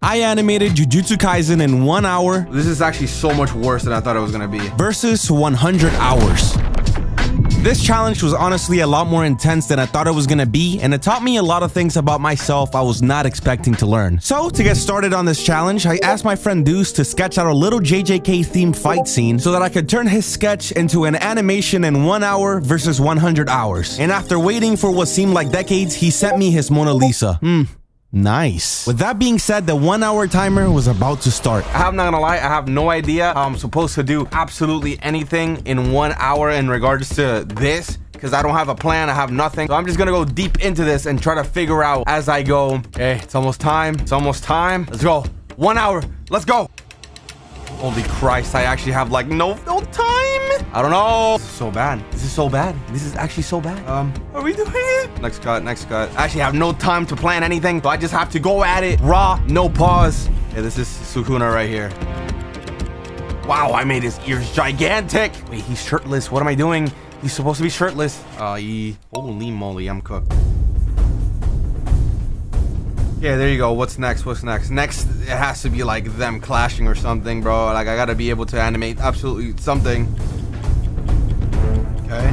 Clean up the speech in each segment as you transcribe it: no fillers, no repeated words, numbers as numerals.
I animated Jujutsu Kaisen in 1 hour. This is actually so much worse than I thought it was gonna be. Versus 100 hours. This challenge was honestly a lot more intense than I thought it was gonna be, and it taught me a lot of things about myself I was not expecting to learn. So, to get started on this challenge, I asked my friend Deuce to sketch out a little JJK themed fight scene so that I could turn his sketch into an animation in 1 hour versus 100 hours. And after waiting for what seemed like decades, he sent me his Mona Lisa. Nice. With that being said, the 1 hour timer was about to start. I'm not gonna lie, I have no idea how I'm supposed to do absolutely anything in 1 hour in regards to this, because I don't have a plan, I have nothing. So I'm just gonna go deep into this and try to figure out as I go. Okay, it's almost time. It's almost time. Let's go. 1 hour. Let's go. Holy Christ, I actually have like no time. I don't know. This is so bad. This is so bad. This is actually so bad. Are we doing it? Next cut, next cut. I actually have no time to plan anything, so I just have to go at it raw, no pause. Yeah, this is Sukuna right here. Wow, I made his ears gigantic. Wait, he's shirtless. What am I doing? He's supposed to be shirtless. Holy moly, I'm cooked. Yeah, there you go. What's next? What's next? Next, it has to be like them clashing or something, bro. Like, I gotta be able to animate absolutely something. Okay.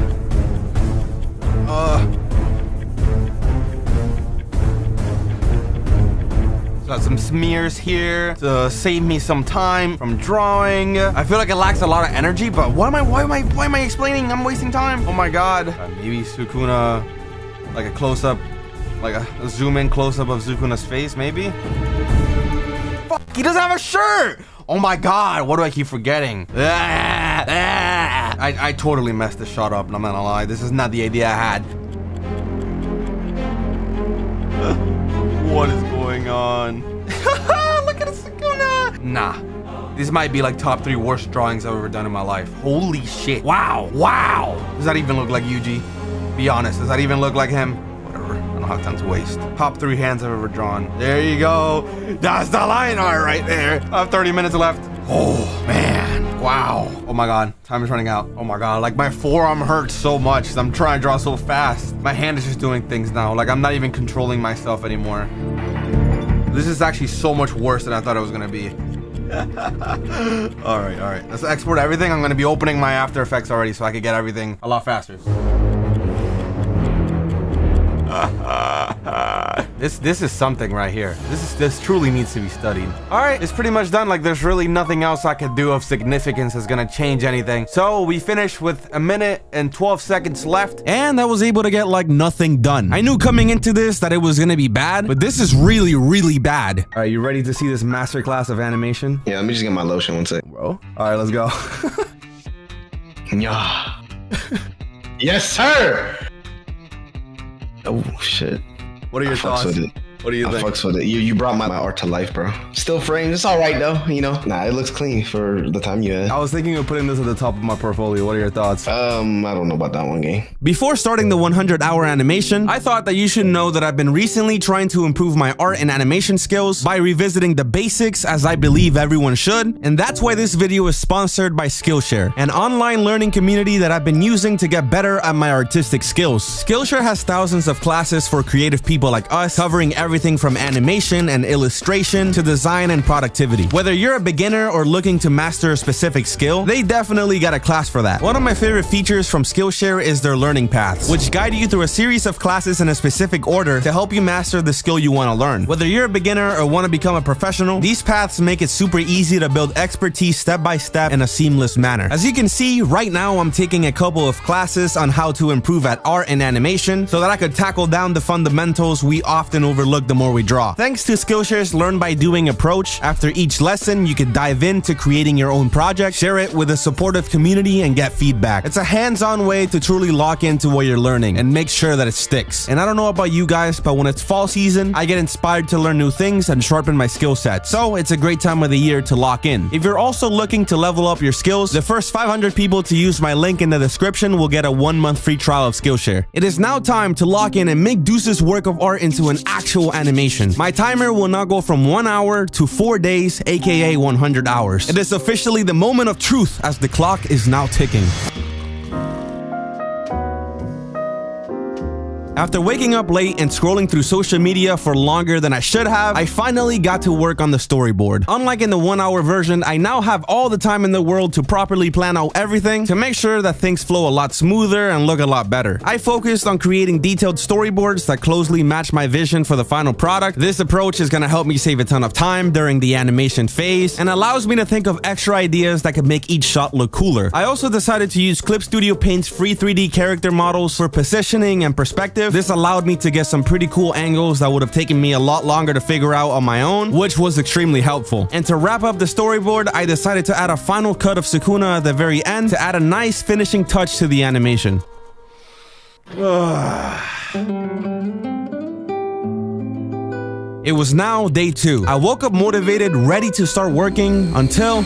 Got some smears here to save me some time from drawing. I feel like it lacks a lot of energy, but why am I explaining? I'm wasting time. Oh my god. Maybe Sukuna, like a close-up. Like a zoom in close up of Sukuna's face, maybe? Fuck, he doesn't have a shirt! Oh my god, what do I keep forgetting? I totally messed this shot up, and I'm not gonna lie. This is not the idea I had. What is going on? Look at Sukuna! Nah. This might be like top 3 worst drawings I've ever done in my life. Holy shit. Wow. Wow. Does that even look like Yuji? Be honest, does that even look like him? I don't have time to waste. Top 3 hands I've ever drawn. There you go. That's the line art right there. I have 30 minutes left. Oh, man. Wow. Oh, my God. Time is running out. Oh, my God. Like, my forearm hurts so much because I'm trying to draw so fast. My hand is just doing things now. Like, I'm not even controlling myself anymore. This is actually so much worse than I thought it was going to be. All right. Let's export everything. I'm going to be opening my After Effects already so I can get everything a lot faster. This is something right here. This truly needs to be studied. All right, it's pretty much done. Like, there's really nothing else I could do of significance that's gonna change anything. So we finished with 1 minute and 12 seconds left, and I was able to get like nothing done. I knew coming into this that it was gonna be bad, but this is really, really bad. All right, you ready to see this masterclass of animation? Yeah, let me just get my lotion one sec. Bro. All right, let's go. Yeah. Yes, sir. Oh shit. What are your thoughts? What do you think? I fucks with it. You brought my art to life, bro. Still framed. It's all right though, you know. Nah, it looks clean for the time you had. I was thinking of putting this at the top of my portfolio. What are your thoughts? I don't know about that one, game. Before starting the 100 hour animation, I thought that you should know that I've been recently trying to improve my art and animation skills by revisiting the basics, as I believe everyone should. And that's why this video is sponsored by Skillshare, an online learning community that I've been using to get better at my artistic skills. Skillshare has thousands of classes for creative people like us, covering everything from animation and illustration to design and productivity. Whether you're a beginner or looking to master a specific skill, they definitely got a class for that. One of my favorite features from Skillshare is their learning paths, which guide you through a series of classes in a specific order to help you master the skill you want to learn. Whether you're a beginner or want to become a professional, these paths make it super easy to build expertise step by step in a seamless manner. As you can see, right now I'm taking a couple of classes on how to improve at art and animation so that I could tackle down the fundamentals we often overlook the more we draw. Thanks to Skillshare's learn by doing approach, after each lesson you can dive into creating your own project, share it with a supportive community, and get feedback. It's a hands-on way to truly lock into what you're learning and make sure that it sticks. And I don't know about you guys, but when it's fall season, I get inspired to learn new things and sharpen my skill set. So it's a great time of the year to lock in. If you're also looking to level up your skills, the first 500 people to use my link in the description will get a 1-month free trial of Skillshare. It is now time to lock in and make Deuce's work of art into an actual animation. My timer will now go from 1 hour to 4 days, aka 100 hours. It is officially the moment of truth as the clock is now ticking. After waking up late and scrolling through social media for longer than I should have, I finally got to work on the storyboard. Unlike in the 1-hour version, I now have all the time in the world to properly plan out everything to make sure that things flow a lot smoother and look a lot better. I focused on creating detailed storyboards that closely match my vision for the final product. This approach is going to help me save a ton of time during the animation phase and allows me to think of extra ideas that could make each shot look cooler. I also decided to use Clip Studio Paint's free 3D character models for positioning and perspective. This allowed me to get some pretty cool angles that would have taken me a lot longer to figure out on my own, which was extremely helpful. And to wrap up the storyboard, I decided to add a final cut of Sukuna at the very end to add a nice finishing touch to the animation. It was now day 2. I woke up motivated, ready to start working until...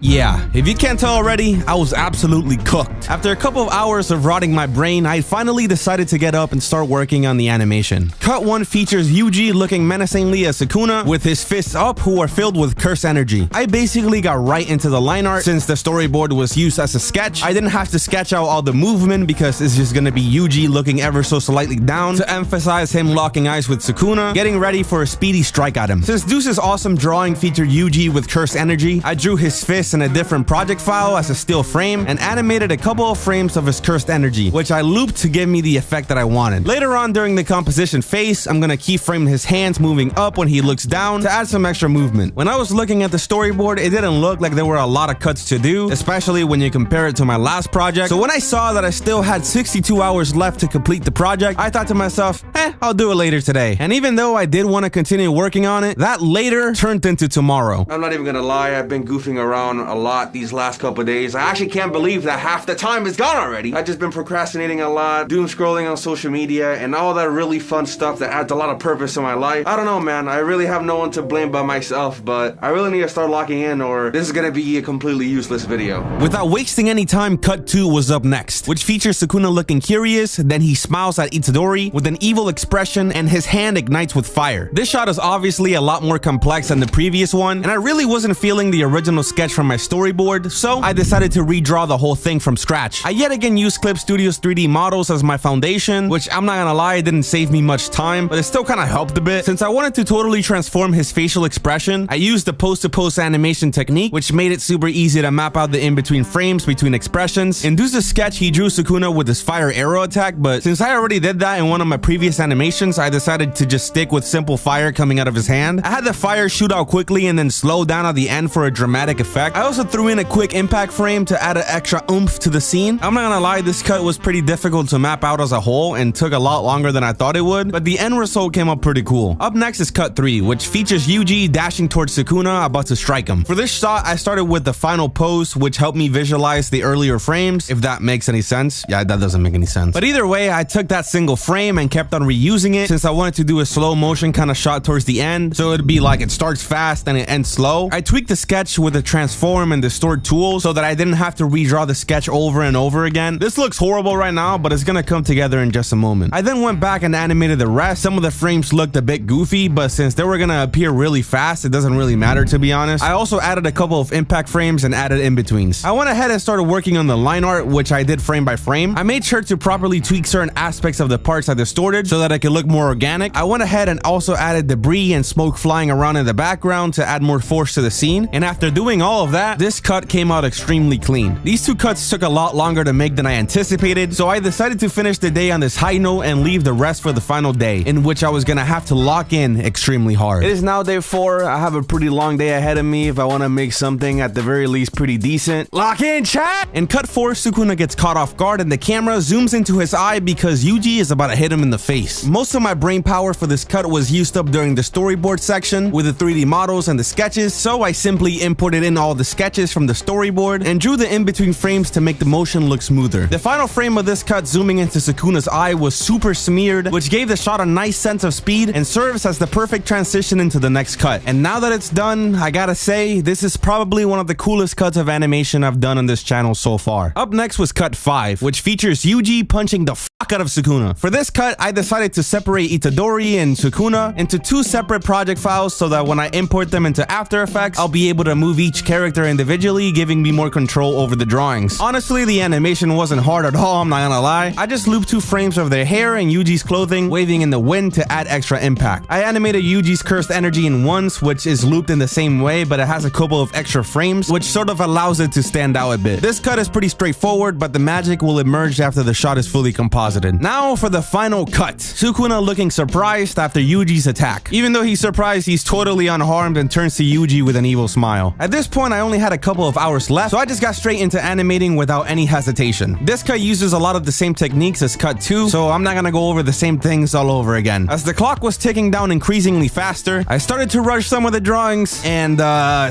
yeah, if you can't tell already, I was absolutely cooked. After a couple of hours of rotting my brain, I finally decided to get up and start working on the animation. Cut 1 features Yuji looking menacingly at Sukuna with his fists up who are filled with curse energy. I basically got right into the line art. Since the storyboard was used as a sketch, I didn't have to sketch out all the movement because it's just gonna be Yuji looking ever so slightly down to emphasize him locking eyes with Sukuna, getting ready for a speedy strike at him. Since Deuce's awesome drawing featured Yuji with curse energy, I drew his fist in a different project file as a still frame and animated a couple of frames of his cursed energy, which I looped to give me the effect that I wanted. Later on during the composition phase, I'm gonna keyframe his hands moving up when he looks down to add some extra movement. When I was looking at the storyboard, it didn't look like there were a lot of cuts to do, especially when you compare it to my last project. So when I saw that I still had 62 hours left to complete the project, I thought to myself, I'll do it later today. And even though I did want to continue working on it, that later turned into tomorrow. I'm not even gonna lie, I've been goofing around a lot these last couple days. I actually can't believe that half the time is gone already. I've just been procrastinating a lot, doom scrolling on social media, and all that really fun stuff that adds a lot of purpose in my life. I don't know, man. I really have no one to blame but myself, but I really need to start locking in or this is gonna be a completely useless video. Without wasting any time, Cut 2 was up next, which features Sukuna looking curious, then he smiles at Itadori with an evil expression and his hand ignites with fire. This shot is obviously a lot more complex than the previous one, and I really wasn't feeling the original sketch from my storyboard, so I decided to redraw the whole thing from scratch. I yet again used Clip Studio's 3D models as my foundation, which I'm not gonna lie, it didn't save me much time, but it still kind of helped a bit. Since I wanted to totally transform his facial expression, I used the post-to-post animation technique, which made it super easy to map out the in-between frames between expressions. In Deuce's sketch, he drew Sukuna with his fire arrow attack, but since I already did that in one of my previous animations, I decided to just stick with simple fire coming out of his hand. I had the fire shoot out quickly and then slow down at the end for a dramatic effect. I also threw in a quick impact frame to add an extra oomph to the scene. I'm not gonna lie, this cut was pretty difficult to map out as a whole and took a lot longer than I thought it would, but the end result came up pretty cool. Up next is Cut 3, which features Yuji dashing towards Sukuna about to strike him. For this shot, I started with the final pose, which helped me visualize the earlier frames, if that makes any sense. Yeah, that doesn't make any sense. But either way, I took that single frame and kept on reusing it since I wanted to do a slow motion kind of shot towards the end, so it'd be like it starts fast and it ends slow. I tweaked the sketch with the transform and distort tools so that I didn't have to redraw the sketch over and over again. This looks horrible right now, but it's gonna come together in just a moment. I then went back and animated the rest. Some of the frames looked a bit goofy, but since they were gonna appear really fast, it doesn't really matter, to be honest. I also added a couple of impact frames and added in-betweens. I went ahead and started working on the line art, which I did frame by frame. I made sure to properly tweak certain aspects of the parts I distorted so that it could look more organic. I went ahead and also added debris and smoke flying around in the background to add more force to the scene. And after doing all of that, this cut came out extremely clean. These two cuts took a lot longer to make than I anticipated, so I decided to finish the day on this high note and leave the rest for the final day, in which I was gonna have to lock in extremely hard. It is now day 4. I have a pretty long day ahead of me if I want to make something at the very least pretty decent. Lock in, chat! In Cut 4, Sukuna gets caught off guard and the camera zooms into his eye because Yuji is about to hit him in the face. Most of my brain power for this cut was used up during the storyboard section with the 3D models and the sketches, so I simply imported in all the sketches from the storyboard and drew the in-between frames to make the motion look smoother. The final frame of this cut zooming into Sukuna's eye was super smeared, which gave the shot a nice sense of speed and serves as the perfect transition into the next cut. And now that it's done, I gotta say, this is probably one of the coolest cuts of animation I've done on this channel so far. Up next was Cut 5, which features Yuji punching the fuck fuck out of Sukuna. For this cut, I decided to separate Itadori and Sukuna into 2 separate project files so that when I import them into After Effects, I'll be able to move each character individually, giving me more control over the drawings. Honestly, the animation wasn't hard at all, I'm not gonna lie. I just looped 2 frames of their hair and Yuji's clothing waving in the wind to add extra impact. I animated Yuji's cursed energy in once, which is looped in the same way, but it has a couple of extra frames, which sort of allows it to stand out a bit. This cut is pretty straightforward, but the magic will emerge after the shot is fully composited. Now for the final cut. Sukuna looking surprised after Yuji's attack. Even though he's surprised, he's totally unharmed and turns to Yuji with an evil smile. At this point, I only had a couple of hours left, so I just got straight into animating without any hesitation. This cut uses a lot of the same techniques as cut 2, so I'm not gonna go over the same things all over again. As the clock was ticking down increasingly faster, I started to rush some of the drawings, and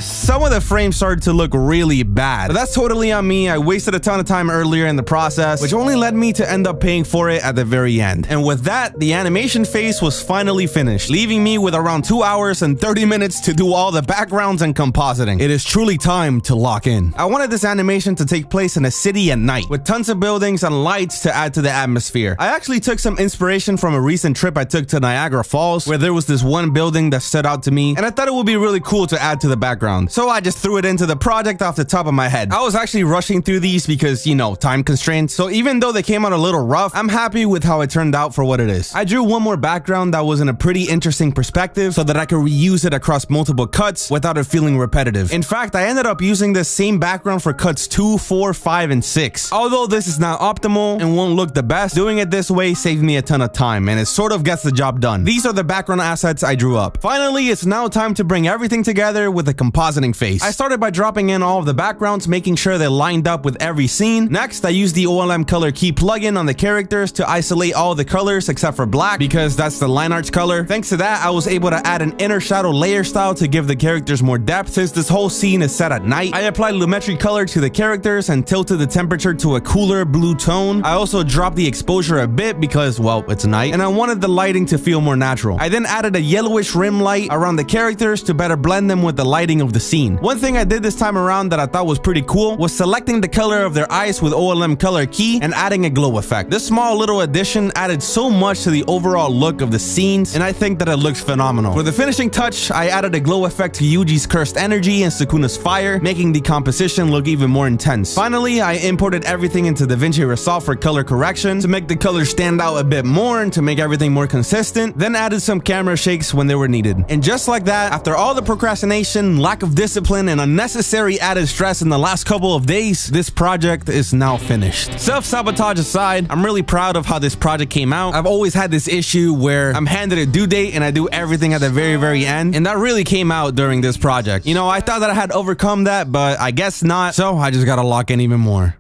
some of the frames started to look really bad. But that's totally on me. I wasted a ton of time earlier in the process, which only led me to end up paying for it at the very end. And with that, the animation phase was finally finished, leaving me with around 2 hours and 30 minutes to do all the backgrounds and compositing. It is truly time to lock in. I wanted this animation to take place in a city at night, with tons of buildings and lights to add to the atmosphere. I actually took some inspiration from a recent trip I took to Niagara Falls, where there was this one building that stood out to me, and I thought it would be really cool to add to the background. So I just threw it into the project off the top of my head. I was actually rushing through these because, you know, time constraints. So even though they came out a little rough, I'm happy with how it turned out for what it is. I drew one more background that was in a pretty interesting perspective so that I could reuse it across multiple cuts without it feeling repetitive. In fact, I ended up using this same background for cuts 2, 4, 5, and 6. Although this is not optimal and won't look the best, doing it this way saved me a ton of time, and it sort of gets the job done. These are the background assets I drew up. Finally, it's now time to bring everything together with a compositing phase. I started by dropping in all of the backgrounds, making sure they lined up with every scene. Next, I used the OLM Color Key plugin on the characters to isolate all the colors except for black, because that's the line art's color. Thanks to that, I was able to add an inner shadow layer style to give the characters more depth, since this whole scene is set at night. I applied Lumetri color to the characters and tilted the temperature to a cooler blue tone. I also dropped the exposure a bit because, well, it's night, and I wanted the lighting to feel more natural. I then added a yellowish rim light around the characters to better blend them with the lighting of the scene. One thing I did this time around that I thought was pretty cool was selecting the color of their eyes with OLM Color Key and adding a glow effect. This small little addition added so much to the overall look of the scenes, and I think that it looks phenomenal. For the finishing touch, I added a glow effect to Yuji's cursed energy and Sukuna's fire, making the composition look even more intense. Finally, I imported everything into DaVinci Resolve for color correction to make the colors stand out a bit more and to make everything more consistent, then added some camera shakes when they were needed. And just like that, after all the procrastination, lack of discipline, and unnecessary added stress in the last couple of days, this project is now finished. Self-sabotage aside, I'm really proud of how this project came out. I've always had this issue where I'm handed a due date and I do everything at the very end, and that really came out during this project. You know, I thought that I had overcome that, but I guess not, so I just gotta lock in even more.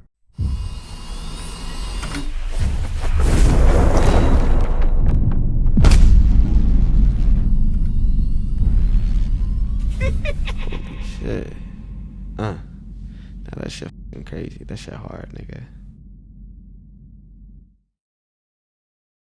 Shit. Now that shit fucking crazy. That shit hard, nigga.